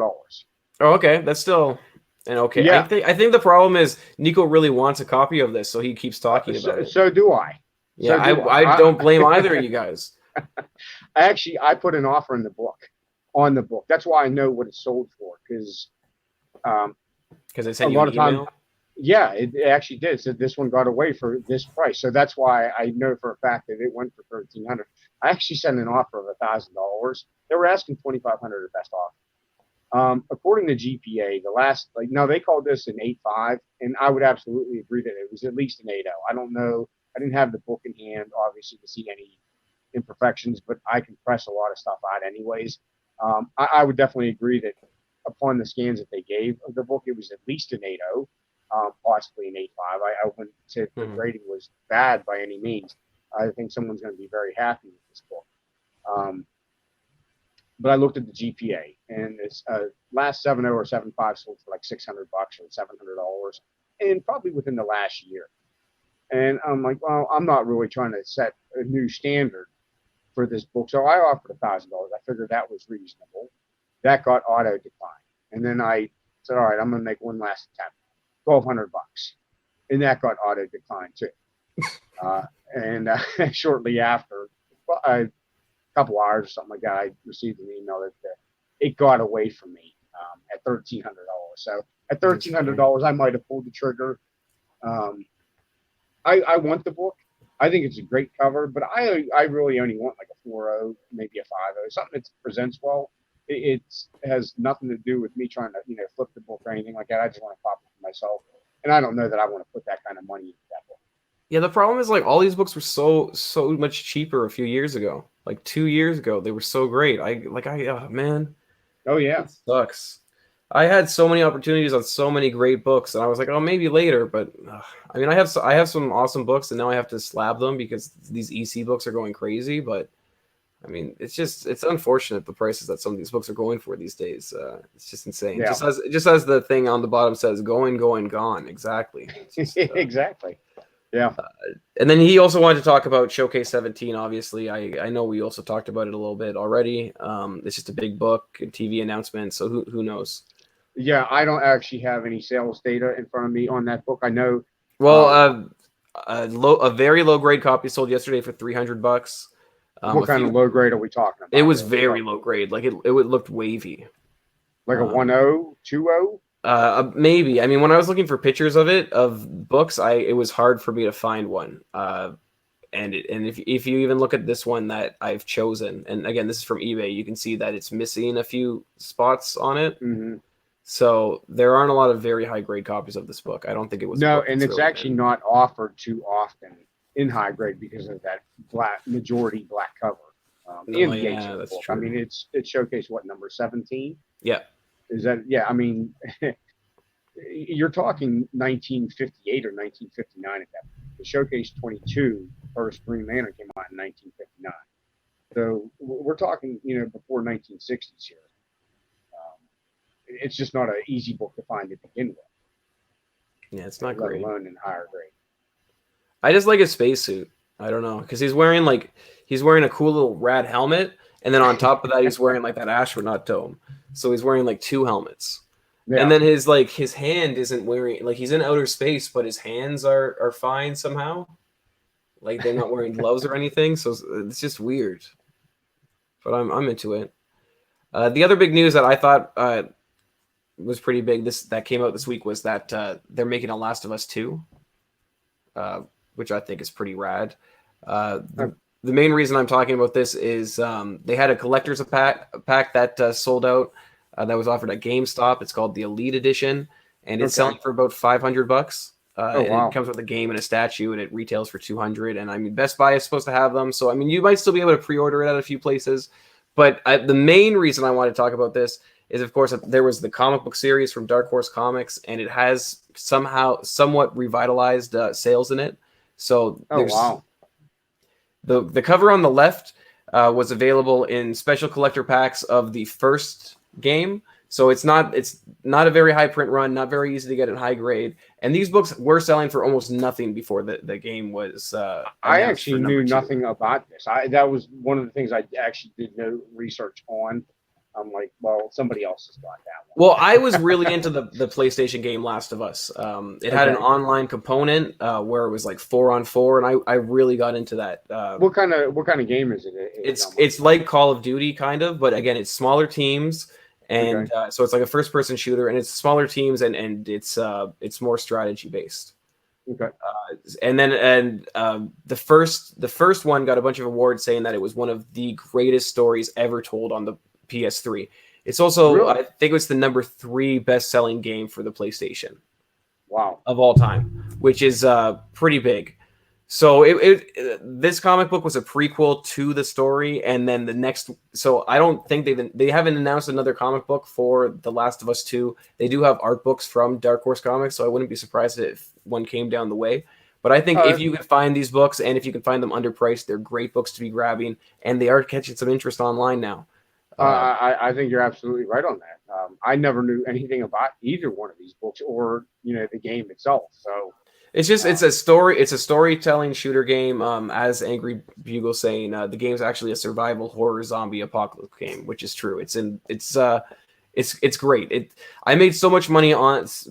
Oh, okay. That's still okay. Yeah. I think the problem is Nico really wants a copy of this, so he keeps talking about it. So do I. Yeah, I don't blame either of you guys. I put an offer on the book. That's why I know what it sold for, because they sent you an email? Yeah, it actually did. So this one got away for this price. So that's why I know for a fact that it went for $1,300. I actually sent an offer of $1,000. They were asking $2,500 at best offer. According to GPA, they called this an 8.5, and I would absolutely agree that it was at least an 8.0. I don't know. I didn't have the book in hand, obviously, to see any imperfections, but I can press a lot of stuff out anyways. I would definitely agree that upon the scans that they gave of the book, it was at least an 8.0, possibly an 8.5. I wouldn't say the rating was bad by any means. I think someone's going to be very happy with this book. But I looked at the GPA, and it's last 7.0 or 7.5 sold for like $600 or $700, and probably within the last year. And I'm like, well, I'm not really trying to set a new standard for this book. So I offered $1,000. I figured that was reasonable. That got auto declined. And then I said, all right, I'm going to make one last attempt. $1,200. And that got auto declined too. And shortly after, a couple hours or something like that, I received an email that it got away from me at $1,300. So at $1,300, I might have pulled the trigger. I want the book. I think it's a great cover, but I really only want like a 4.0, maybe a 5.0, something that presents well. It has nothing to do with me trying to flip the book or anything like that. I just want to pop it for myself, and I don't know that I want to put that kind of money into that book. Yeah, the problem is like all these books were so much cheaper a few years ago. Like 2 years ago, they were so great. Man. Oh yeah, it sucks. I had so many opportunities on so many great books, and I was like, oh, maybe later. But I mean, I have some awesome books, and now I have to slab them because these EC books are going crazy. But I mean, it's unfortunate the prices that some of these books are going for these days. It's just insane. Yeah. Just as the thing on the bottom says, going, going, gone. Exactly. Just, Exactly. Yeah. And then he also wanted to talk about Showcase 17. Obviously, I know we also talked about it a little bit already. It's just a big book, TV announcement. So who knows? Yeah, I don't actually have any sales data in front of me on that book. I know. Well, a very low grade copy sold yesterday for $300. What kind of low grade are we talking about? It was very low grade. Like it looked wavy. Like a 1.0, 2.0? Maybe. I mean, when I was looking for pictures of books, it was hard for me to find one. And if you even look at this one that I've chosen, and again, this is from eBay, you can see that it's missing a few spots on it. Mm-hmm. So there aren't a lot of very high grade copies of this book. I don't think it was. No, and it's really actually not offered too often in high grade because of that majority black cover. Yeah, that's book. true. I mean, it's showcased what, number 17? Yeah. Is that, yeah, I mean, you're talking 1958 or 1959 at that point. The Showcase 22, first Green Lantern, came out in 1959. So we're talking, before 1960s here. It's just not an easy book to find to begin with. Yeah, it's not let great. alone in higher grade. I just like his spacesuit. I don't know, because he's wearing a cool little rad helmet, and then on top of that, he's wearing like that astronaut dome. So he's wearing like two helmets. Yeah. And then his hand isn't wearing, like, he's in outer space, but his hands are fine somehow. Like they're not wearing gloves or anything. So it's just weird. But I'm into it. The other big news that I thought was pretty big that came out this week was that they're making a Last of Us 2, which I think is pretty rad. The main reason I'm talking about this is they had a collector's pack that sold out that was offered at GameStop. It's called the Elite Edition, and it's selling for about $500. Wow. It comes with a game and a statue, and it retails for $200. And I mean, Best Buy is supposed to have them, so I mean, you might still be able to pre-order it at a few places. But the main reason I want to talk about this is, of course, there was the comic book series from Dark Horse Comics, and it has somewhat revitalized sales in it. So wow. The cover on the left was available in special collector packs of the first game. So it's not a very high print run, not very easy to get in high grade. And these books were selling for almost nothing before the game was. I actually knew nothing about this. That was one of the things I actually did no research on. I'm like, well, somebody else has got that one. Well, I was really into the PlayStation game Last of Us. It had an online component where it was like 4-on-4, and I really got into that. What kind of game is it? It's like Call of Duty kind of, but again, it's smaller teams, and so it's like a first person shooter, and it's smaller teams, and it's more strategy based. Okay. And the first one got a bunch of awards saying that it was one of the greatest stories ever told on the PS3. It's also, really? I think it was the number 3 best-selling game for the PlayStation. Wow. Of all time, which is pretty big. So this comic book was a prequel to the story, and then the next. So I don't think they haven't announced another comic book for The Last of Us 2. They do have art books from Dark Horse Comics, so I wouldn't be surprised if one came down the way. But I think if you can find these books, and if you can find them underpriced, they're great books to be grabbing, and they are catching some interest online now. I think you're absolutely right on that. I never knew anything about either one of these books or the game itself. So it's a storytelling shooter game. As Angry Bugle saying, the game's actually a survival horror zombie apocalypse game, which is true. It's great. I made so much money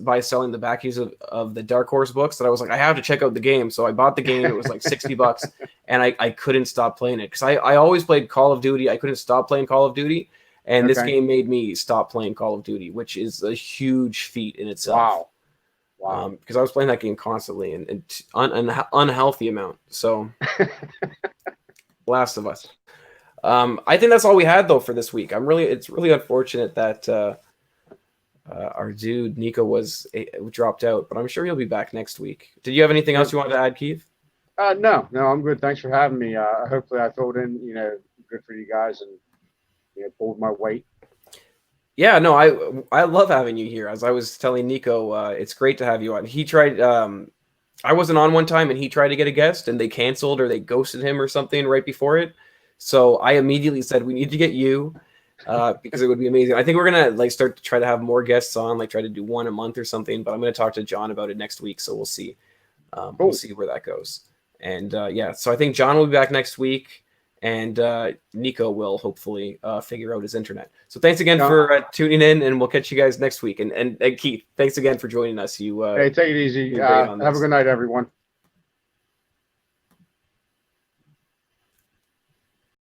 by selling the back issues of the Dark Horse books that I was like, I have to check out the game. So I bought the game. It was like $60, and I couldn't stop playing it because I always played Call of Duty. I couldn't stop playing Call of Duty, and this game made me stop playing Call of Duty, which is a huge feat in itself. Wow. Because I was playing that game constantly and an unhealthy amount. So Last of Us. I think that's all we had though for this week. It's really unfortunate that our dude Nico dropped out, but I'm sure he'll be back next week. Did you have anything else you wanted to add, Keith? No, I'm good. Thanks for having me. Hopefully I filled in, good for you guys and pulled my weight. Yeah, no, I love having you here. As I was telling Nico, it's great to have you on. He tried. I wasn't on one time, and he tried to get a guest, and they canceled or they ghosted him or something right before it. So I immediately said we need to get you because it would be amazing. I think we're gonna like start to try to have more guests on, like try to do one a month or something. But I'm gonna talk to John about it next week, so we'll see. We'll see where that goes. And yeah, so I think John will be back next week, and Nico will hopefully figure out his internet. So thanks again for tuning in, and we'll catch you guys next week. And Keith, thanks again for joining us. You hey, take it easy. Have a good night, everyone.